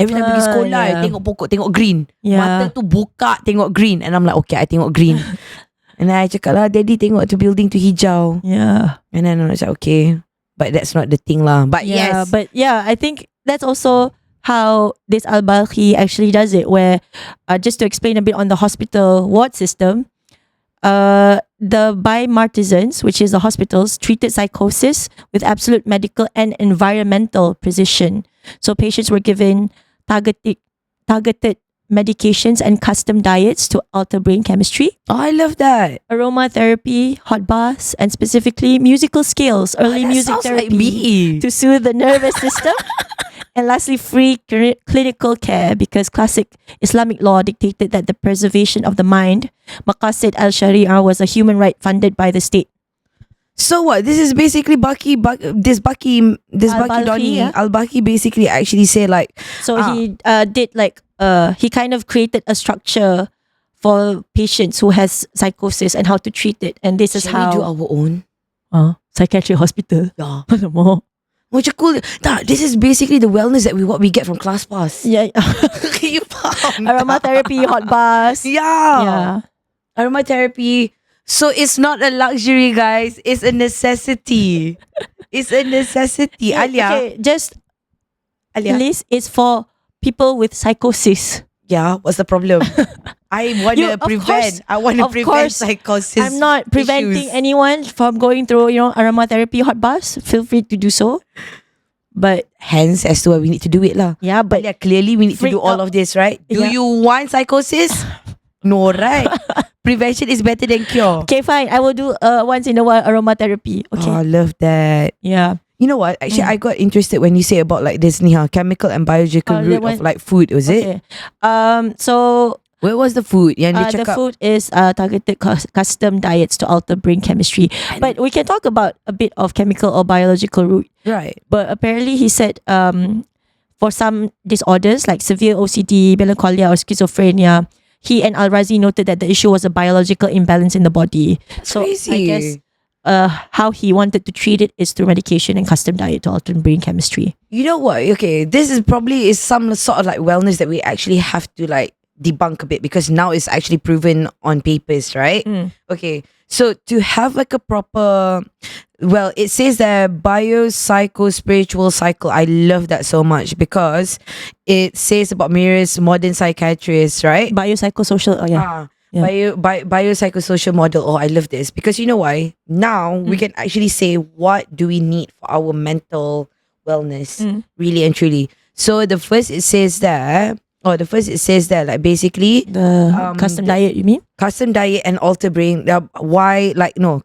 Every time pergi sekolah, tengok pokok, tengok green. Mata tu buka, tengok green. And I'm like, okay, I tengok green. And then I cakap lah, daddy tengok tu building tu hijau. Yeah. And then I'm like, okay, but that's not the thing lah. But yes. But I think that's also how this Al-Balkhi actually does it, where just to explain a bit on the hospital ward system, the bimartisans, which is the hospitals, treated psychosis with absolute medical and environmental precision. So patients were given targeted medications and custom diets to alter brain chemistry. Oh, I love that. Aromatherapy, hot baths, and specifically musical scales, early music therapy to soothe the nervous system. And lastly, free clinical care, because classic Islamic law dictated that the preservation of the mind, Maqasid al-Sharia, was a human right funded by the state. So what? This is basically Baki Doni. Al-Baki basically actually say like... So he did like, he kind of created a structure for patients who has psychosis and how to treat it. And this is how... we do our own? Psychiatric hospital. Yeah. Macam cool. This is basically the wellness that we get from ClassPass. Yeah. You faham? Aromatherapy, hot baths. Yeah. Aromatherapy. So it's not a luxury, guys. It's a necessity. It's a necessity. Alya. Okay, Alya. List is for people with psychosis. Yeah, what's the problem? I want to prevent. I want to prevent psychosis. I'm not preventing issues. anyone from going through, aromatherapy, hot baths. Feel free to do so. But hence, as to why we need to do it lah. Yeah, but clearly we need to do all of this, right? Do you want psychosis? No, right? Prevention is better than cure. Okay, fine. I will do once in a while aromatherapy. Okay. Oh, I love that. Yeah. You know what? Actually, I got interested when you say about like this chemical and biological that root one- of like food. Was it? Okay. So Where was the food? Yang dia the cakap, food is targeted custom diets to alter brain chemistry. But we can talk about a bit of chemical or biological root. right. But apparently he said for some disorders like severe OCD, melancholia or schizophrenia, he and Al-Razi noted that the issue was a biological imbalance in the body. So Crazy. I guess how he wanted to treat it is through medication and custom diet to alter brain chemistry. You know what? Okay, this is probably some sort of like wellness that we actually have to like debunk a bit, because now it's actually proven on papers, right? Okay, so to have like a proper, well, it says that biopsycho-spiritual cycle. I love that so much because it says about mirrors modern psychiatrists, right? Biopsychosocial, oh yeah. Biopsychosocial model. Oh, I love this because you know why? Now we can actually say what do we need for our mental wellness, really and truly. So the first it says that like basically The custom diet, you mean? custom diet and alter brain.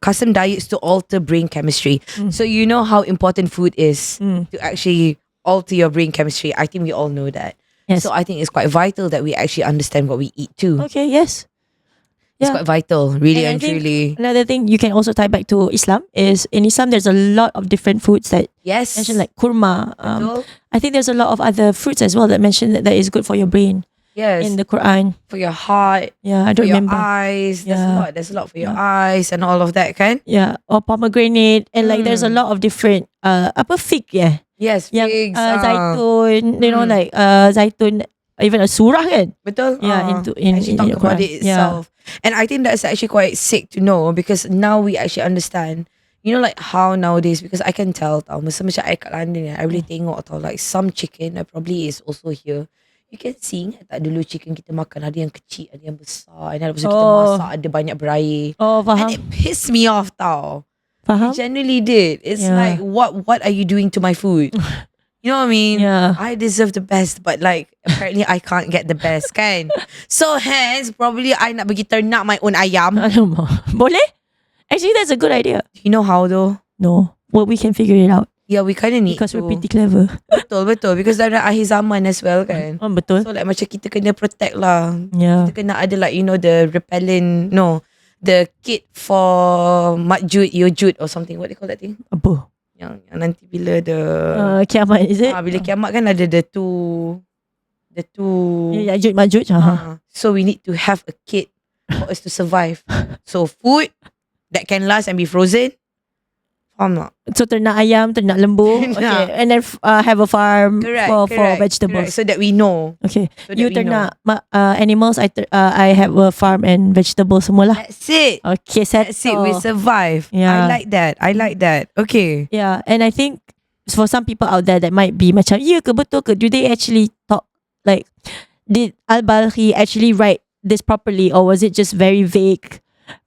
Custom diets to alter brain chemistry. So you know how important food is to actually alter your brain chemistry. I think we all know that. Yes. So I think it's quite vital that we actually understand what we eat too. Okay, yes. It's Yeah. quite vital, really And I and think truly. Another thing you can also tie back to Islam is in Islam there's a lot of different foods that Yes. mention like kurma. Betul? I think there's a lot of other fruits as well that mention that is good for your brain Yes. in the Quran. For your heart, Yeah, I for don't your remember. eyes. Yeah. There's a lot for your eyes and all of that, kan? Yeah, or pomegranate and like there's a lot of different apa fig Yes, yang figs. zaitun, you know, like zaitun, even a surah kan. Betul? Yeah, in actually in talk the about Quran. it itself. And I think that's actually quite sick to know because now we actually understand, you know, like how nowadays, because I can tell tau, macam I kat London I boleh tengok tau, like some chicken probably is also here. You can see tak dulu chicken kita makan ada yang kecil, ada yang besar, and lepas tu kita masak ada banyak berair. Oh, And faham. it pissed me off tau. Faham? It genuinely did. It's Yeah. like what are you doing to my food? You know what I mean? Yeah. I deserve the best, but like apparently I can't get the best, kan? So hence probably I nak pergi ternak my own ayam. Alamak. Boleh? Actually, that's a good idea. Do you know how though? No. Well, we can figure it out Yeah, we kind of need because to. we're pretty clever. Betul because dah akhir zaman as well, kan? Betul. So like macam kita kena protect lah. Yeah. Kita kena ada like the repellent, the kit for Makjud, Yojud or something. What they call that thing? Apa? Yang nanti bila Kiamat, is it? bila kiamat kan ada the two Yeah, Ya'juj Ma'juj. so we need to have a kit for us to survive. So food that can last and be frozen. Faham tak? So ternak ayam, ternak lembu. Okay. And then have a farm for vegetables. Correct. So that we know. Okay. So that You we ternak animals, I have a farm and vegetables semua lah. That's it. Okay, That's it. We survive. Yeah. I like that. Okay. Yeah, and I think for some people out there that might be macam, ya ke betul ke? Do they actually talk like, did Al-Balkhi actually write this properly, or was it just very vague,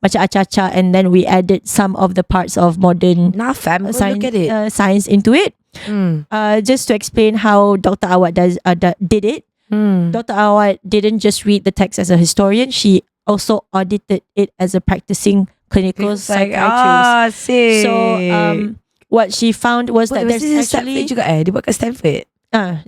macam acah-acah, and then we added some of the parts of modern Nah, fam. Go science, look at it. science into it? Just to explain how Dr. Awad did it. Dr. Awad didn't just read the text as a historian; she also audited it as a practicing clinical psychiatrist. Sick. So what she found was that there's actually Stanford juga dia buat kat Stanford.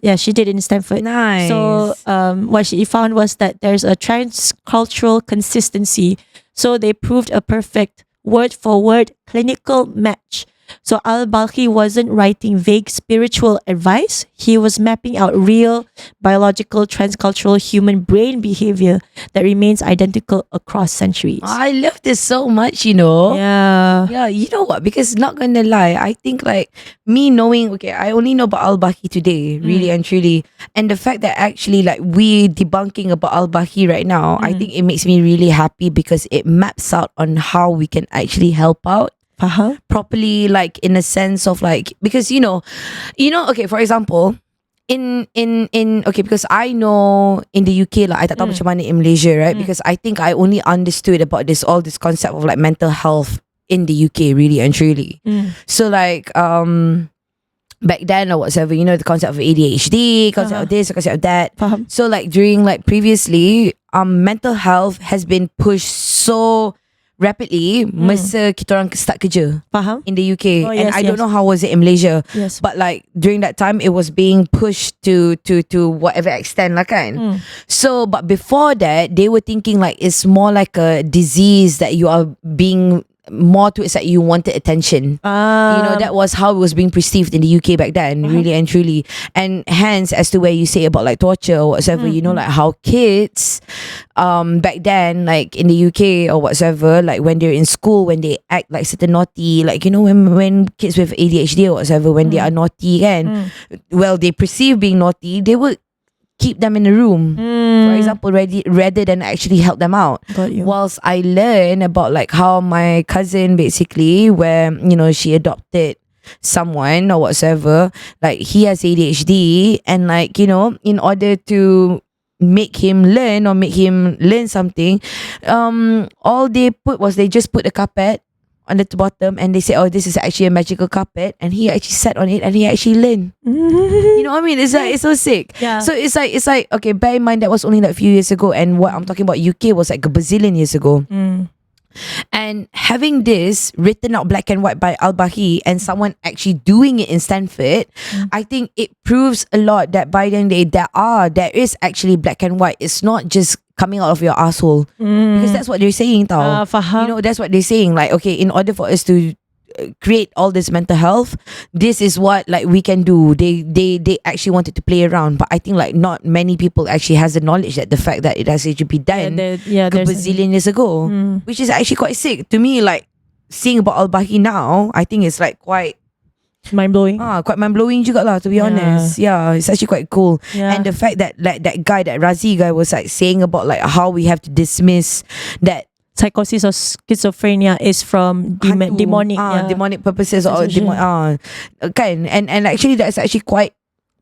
yeah, she did in Stanford. Nice. So what she found was that there's a transcultural consistency. So they proved a perfect word for word clinical match. So Al-Balkhi wasn't writing vague spiritual advice. He was mapping out real biological transcultural human brain behavior that remains identical across centuries. I love this so much, you know. Yeah. Yeah, you know what? Because not gonna lie, I think like me knowing, okay, I only know about Al-Baqi today, really and truly. And the fact that actually like we debunking about Al-Baqi right now, I think it makes me really happy because it maps out on how we can actually help out properly, like in a sense of like, because you know, okay, for example, in okay, because I know in the UK like I tak tahu macam mana in Malaysia, right? Because I think I only understood about all this concept of like mental health in the UK, really and truly. So like back then or whatever, you know, the concept of ADHD, concept of this, concept of that. Faham. So like during like previously, mental health has been pushed so rapidly masa kita orang start kerja Faham? in the UK. Oh, And yes, I don't yes. know how was it in Malaysia. Yes. But like during that time, it was being pushed to whatever extent lah kan. So, but before that, they were thinking like it's more like a disease that you are being more to it's like you wanted attention. That was how it was being perceived in the UK back then, really and truly. And hence, as to where you say about like torture or whatsoever, like how kids back then, like in the UK or whatsoever, like when they're in school, when they act like certain naughty, like when kids with ADHD or whatsoever, when they are naughty kan, well, they perceive being naughty, they would keep them in a room, for example, rather than actually help them out. Got you. Whilst I learned about like how my cousin basically, where she adopted someone or whatsoever, like he has ADHD, and like in order to make him learn something, all they put was they just put a carpet on the bottom, and they say, oh, this is actually a magical carpet, and he actually sat on it and he actually learned. You know what I mean? It's like, it's so sick. Yeah. So it's like okay, bear in mind that was only like a few years ago, and what I'm talking about UK was like a bazillion years ago. And having this written out black and white by Al-Bahi and someone actually doing it in Stanford, I think it proves a lot that by then there is actually black and white. It's not just coming out of your asshole, because that's what they're saying tau. Faham. That's what they're saying, like, okay, in order for us to create all this mental health, this is what like we can do. They actually wanted to play around, but I think like not many people actually has the knowledge that the fact that it has actually been done a bazillion years ago, which is actually quite sick to me. Like seeing about Al-Bahi now, I think it's like quite mind-blowing. Quite mind-blowing juga lah, to be honest. Yeah, it's actually quite cool. And the fact that like that Razi guy was like saying about like how we have to dismiss that psychosis or schizophrenia is from demonic demonic purposes or kan, and actually that's actually quite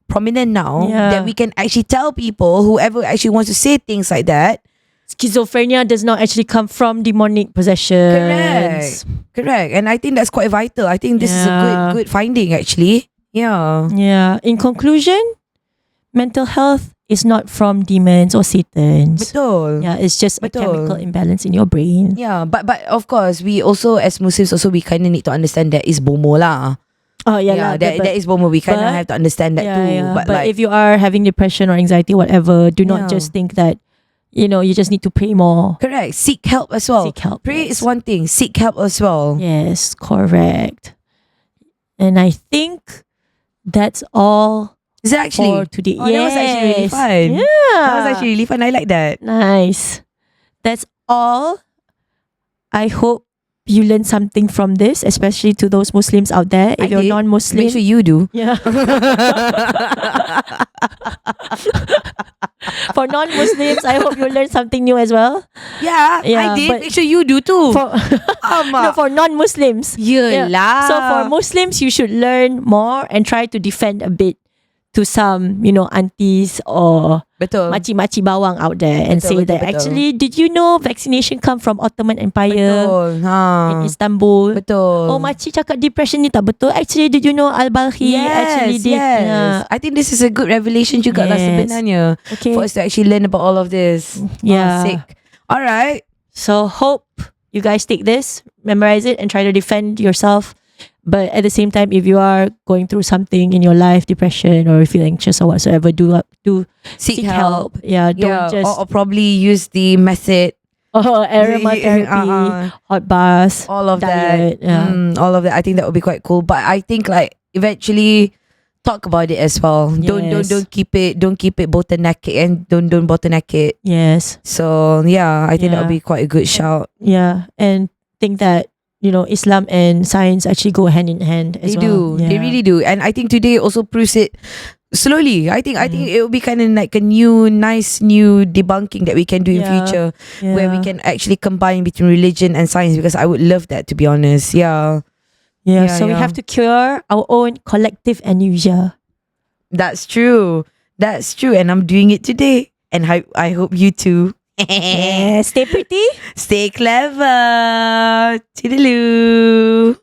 prominent now, that we can actually tell people, whoever actually wants to say things like that, schizophrenia does not actually come from demonic possessions. Correct. And I think that's quite vital. I think this is a good finding actually. In conclusion, mental health is not from demons or satans. Betul. It's just a chemical imbalance in your brain. But of course, we also as Muslims also, we kind of need to understand that is bomo lah. That is bomo. We kind of have to understand that too. But like, if you are having depression or anxiety, whatever, do not just think that you just need to pray more. Correct. Seek help as well. Pray is one thing. Seek help as well. Yes, correct. And I think that's all. Is it actually? For today. That was actually really fun. That was actually really fun. I like that. Nice. That's all. I hope you learn something from this, especially to those Muslims out there. If you're non-Muslim, make sure you do. For non-Muslims, I hope you learn something new as well. I did. Make sure you do too. For non-Muslims. Yelah. So for Muslims, you should learn more and try to defend a bit to some, aunties or maci-maci bawang out there and say that actually, did you know vaccination come from Ottoman Empire in Istanbul? Oh, maci cakap depression ni tak betul. Actually, did you know Al-Bahi actually did? I think this is a good revelation juga lah sebenarnya. For us to actually learn about all of this. Sick. Alright. So hope you guys take this, memorize it, and try to defend yourself. But at the same time, if you are going through something in your life, depression or feel anxious or whatsoever, do seek help. Don't just or probably use the method. Aromatherapy, hot baths, all of diet, that. All of that. I think that would be quite cool. But I think like eventually talk about it as well. Don't keep it bottleneck and don't bottleneck it. Yes. So I think that would be quite a good shout. And think that Islam and science actually go hand in hand as well. They really do. And I think today also proves it slowly. I think it will be kind of like a nice new debunking that we can do in future, where we can actually combine between religion and science, because I would love that, to be honest. So we have to cure our own collective amnesia. That's true. And I'm doing it today. And I hope you too. Stay pretty. Stay clever. Toodaloo.